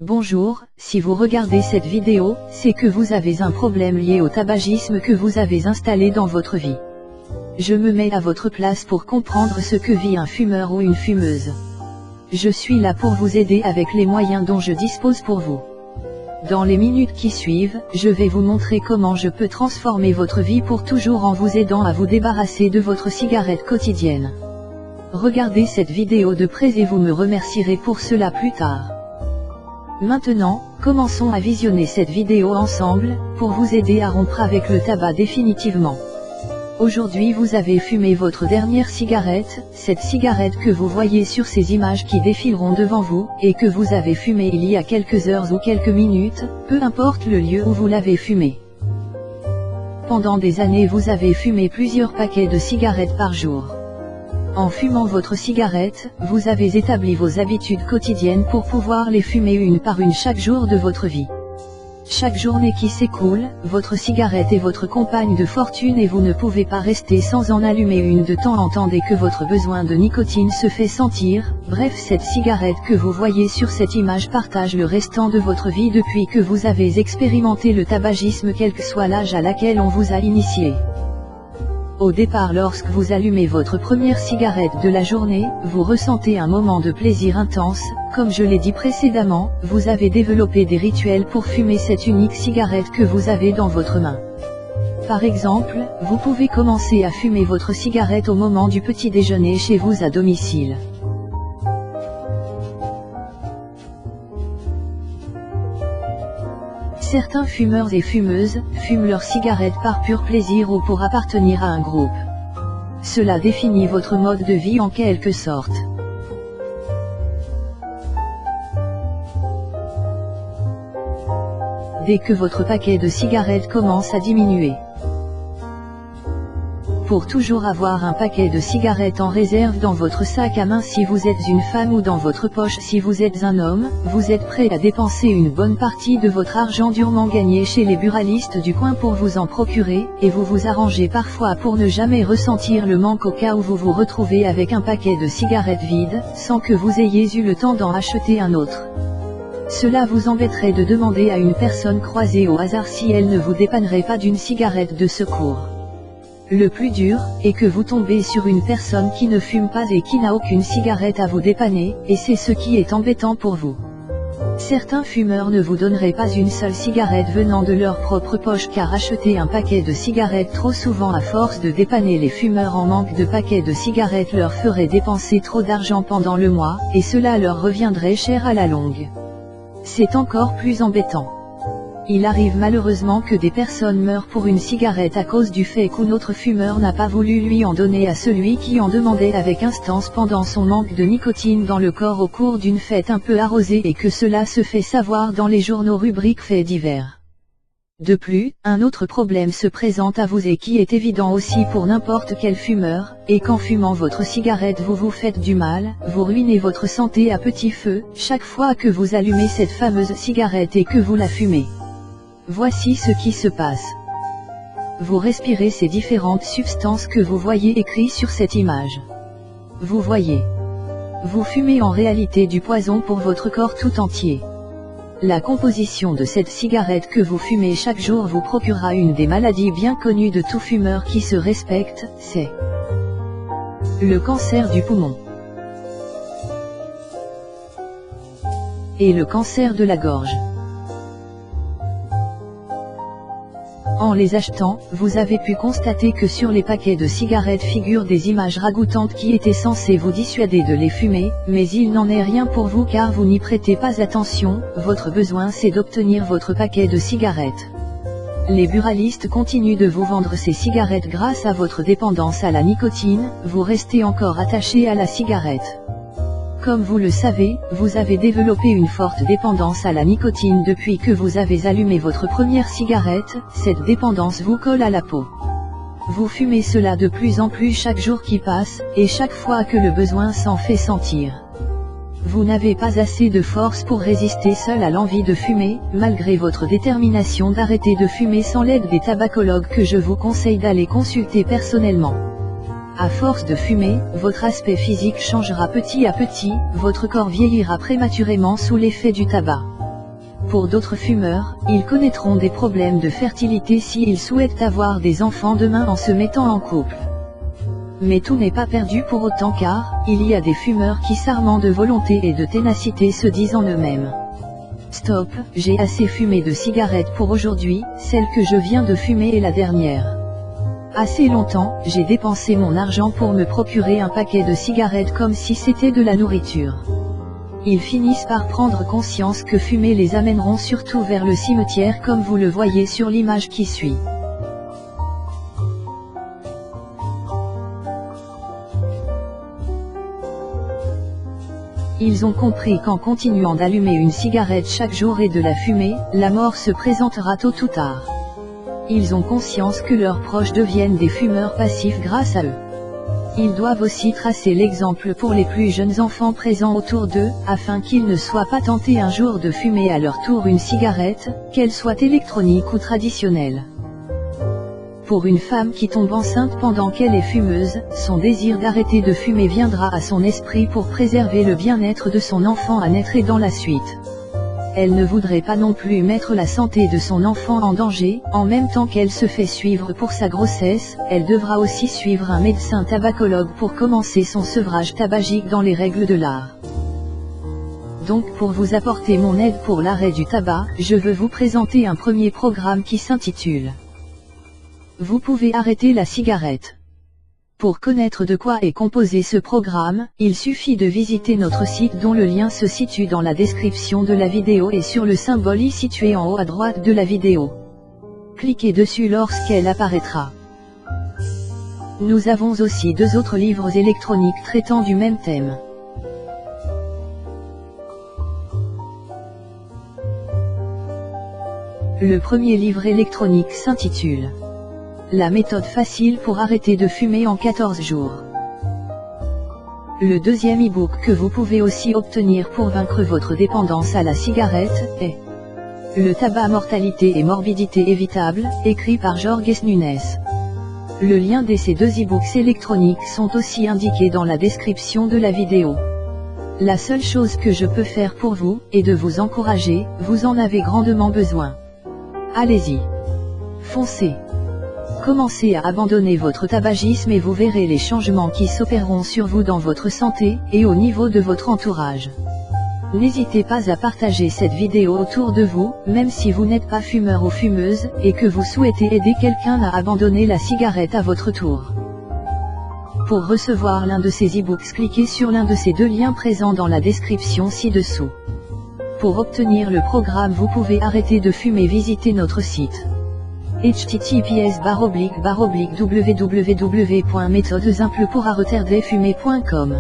Bonjour, si vous regardez cette vidéo, c'est que vous avez un problème lié au tabagisme que vous avez installé dans votre vie. Je me mets à votre place pour comprendre ce que vit un fumeur ou une fumeuse. Je suis là pour vous aider avec les moyens dont je dispose pour vous. Dans les minutes qui suivent, je vais vous montrer comment je peux transformer votre vie pour toujours en vous aidant à vous débarrasser de votre cigarette quotidienne. Regardez cette vidéo de près et vous me remercierez pour cela plus tard. Maintenant, commençons à visionner cette vidéo ensemble, pour vous aider à rompre avec le tabac définitivement. Aujourd'hui vous avez fumé votre dernière cigarette, cette cigarette que vous voyez sur ces images qui défileront devant vous, et que vous avez fumée il y a quelques heures ou quelques minutes, peu importe le lieu où vous l'avez fumée. Pendant des années vous avez fumé plusieurs paquets de cigarettes par jour. En fumant votre cigarette, vous avez établi vos habitudes quotidiennes pour pouvoir les fumer une par une chaque jour de votre vie. Chaque journée qui s'écoule, votre cigarette est votre compagne de fortune et vous ne pouvez pas rester sans en allumer une de temps en temps dès que votre besoin de nicotine se fait sentir. Bref, cette cigarette que vous voyez sur cette image partage le restant de votre vie depuis que vous avez expérimenté le tabagisme quel que soit l'âge à laquelle on vous a initié. Au départ, lorsque vous allumez votre première cigarette de la journée, vous ressentez un moment de plaisir intense. Comme je l'ai dit précédemment, vous avez développé des rituels pour fumer cette unique cigarette que vous avez dans votre main. Par exemple, vous pouvez commencer à fumer votre cigarette au moment du petit déjeuner chez vous à domicile. Certains fumeurs et fumeuses fument leur cigarette par pur plaisir ou pour appartenir à un groupe. Cela définit votre mode de vie en quelque sorte. Dès que votre paquet de cigarettes commence à diminuer. Pour toujours avoir un paquet de cigarettes en réserve dans votre sac à main si vous êtes une femme ou dans votre poche si vous êtes un homme, vous êtes prêt à dépenser une bonne partie de votre argent durement gagné chez les buralistes du coin pour vous en procurer, et vous vous arrangez parfois pour ne jamais ressentir le manque au cas où vous vous retrouvez avec un paquet de cigarettes vide, sans que vous ayez eu le temps d'en acheter un autre. Cela vous embêterait de demander à une personne croisée au hasard si elle ne vous dépannerait pas d'une cigarette de secours. Le plus dur, est que vous tombez sur une personne qui ne fume pas et qui n'a aucune cigarette à vous dépanner, et c'est ce qui est embêtant pour vous. Certains fumeurs ne vous donneraient pas une seule cigarette venant de leur propre poche car acheter un paquet de cigarettes trop souvent à force de dépanner les fumeurs en manque de paquets de cigarettes leur ferait dépenser trop d'argent pendant le mois, et cela leur reviendrait cher à la longue. C'est encore plus embêtant. Il arrive malheureusement que des personnes meurent pour une cigarette à cause du fait qu'un autre fumeur n'a pas voulu lui en donner à celui qui en demandait avec instance pendant son manque de nicotine dans le corps au cours d'une fête un peu arrosée et que cela se fait savoir dans les journaux rubriques faits divers. De plus, un autre problème se présente à vous et qui est évident aussi pour n'importe quel fumeur, et qu'en fumant votre cigarette vous vous faites du mal, vous ruinez votre santé à petit feu, chaque fois que vous allumez cette fameuse cigarette et que vous la fumez. Voici ce qui se passe. Vous respirez ces différentes substances que vous voyez écrites sur cette image. Vous voyez. Vous fumez en réalité du poison pour votre corps tout entier. La composition de cette cigarette que vous fumez chaque jour vous procurera une des maladies bien connues de tout fumeur qui se respecte, c'est le cancer du poumon et le cancer de la gorge. En les achetant, vous avez pu constater que sur les paquets de cigarettes figurent des images ragoûtantes qui étaient censées vous dissuader de les fumer, mais il n'en est rien pour vous car vous n'y prêtez pas attention, votre besoin c'est d'obtenir votre paquet de cigarettes. Les buralistes continuent de vous vendre ces cigarettes grâce à votre dépendance à la nicotine, vous restez encore attaché à la cigarette. Comme vous le savez, vous avez développé une forte dépendance à la nicotine depuis que vous avez allumé votre première cigarette, cette dépendance vous colle à la peau. Vous fumez cela de plus en plus chaque jour qui passe, et chaque fois que le besoin s'en fait sentir. Vous n'avez pas assez de force pour résister seul à l'envie de fumer, malgré votre détermination d'arrêter de fumer sans l'aide des tabacologues que je vous conseille d'aller consulter personnellement. À force de fumer, votre aspect physique changera petit à petit, votre corps vieillira prématurément sous l'effet du tabac. Pour d'autres fumeurs, ils connaîtront des problèmes de fertilité s'ils souhaitent avoir des enfants demain en se mettant en couple. Mais tout n'est pas perdu pour autant car, il y a des fumeurs qui s'armant de volonté et de ténacité se disent en eux-mêmes: stop, j'ai assez fumé de cigarettes pour aujourd'hui, celle que je viens de fumer est la dernière. Assez longtemps, j'ai dépensé mon argent pour me procurer un paquet de cigarettes comme si c'était de la nourriture. Ils finissent par prendre conscience que fumer les amèneront surtout vers le cimetière comme vous le voyez sur l'image qui suit. Ils ont compris qu'en continuant d'allumer une cigarette chaque jour et de la fumer, la mort se présentera tôt ou tard. Ils ont conscience que leurs proches deviennent des fumeurs passifs grâce à eux. Ils doivent aussi tracer l'exemple pour les plus jeunes enfants présents autour d'eux, afin qu'ils ne soient pas tentés un jour de fumer à leur tour une cigarette, qu'elle soit électronique ou traditionnelle. Pour une femme qui tombe enceinte pendant qu'elle est fumeuse, son désir d'arrêter de fumer viendra à son esprit pour préserver le bien-être de son enfant à naître et dans la suite. Elle ne voudrait pas non plus mettre la santé de son enfant en danger, en même temps qu'elle se fait suivre pour sa grossesse, elle devra aussi suivre un médecin tabacologue pour commencer son sevrage tabagique dans les règles de l'art. Donc pour vous apporter mon aide pour l'arrêt du tabac, je veux vous présenter un premier programme qui s'intitule « Vous pouvez arrêter la cigarette ». Pour connaître de quoi est composé ce programme, il suffit de visiter notre site dont le lien se situe dans la description de la vidéo et sur le symbole i situé en haut à droite de la vidéo. Cliquez dessus lorsqu'elle apparaîtra. Nous avons aussi 2 autres livres électroniques traitant du même thème. Le premier livre électronique s'intitule La méthode facile pour arrêter de fumer en 14 jours. Le deuxième e-book que vous pouvez aussi obtenir pour vaincre votre dépendance à la cigarette est Le tabac, mortalité et morbidité évitable, écrit par Jorge Nunes. Le lien de ces 2 e-books électroniques sont aussi indiqués dans la description de la vidéo. La seule chose que je peux faire pour vous, est de vous encourager, vous en avez grandement besoin. Allez-y. Foncez. Commencez à abandonner votre tabagisme et vous verrez les changements qui s'opéreront sur vous dans votre santé, et au niveau de votre entourage. N'hésitez pas à partager cette vidéo autour de vous, même si vous n'êtes pas fumeur ou fumeuse, et que vous souhaitez aider quelqu'un à abandonner la cigarette à votre tour. Pour recevoir l'un de ces e-books, cliquez sur l'un de ces 2 liens présents dans la description ci-dessous. Pour obtenir le programme Vous pouvez arrêter de fumer, visitez notre site. https://www.méthodesimple pour arrêter de fumer.com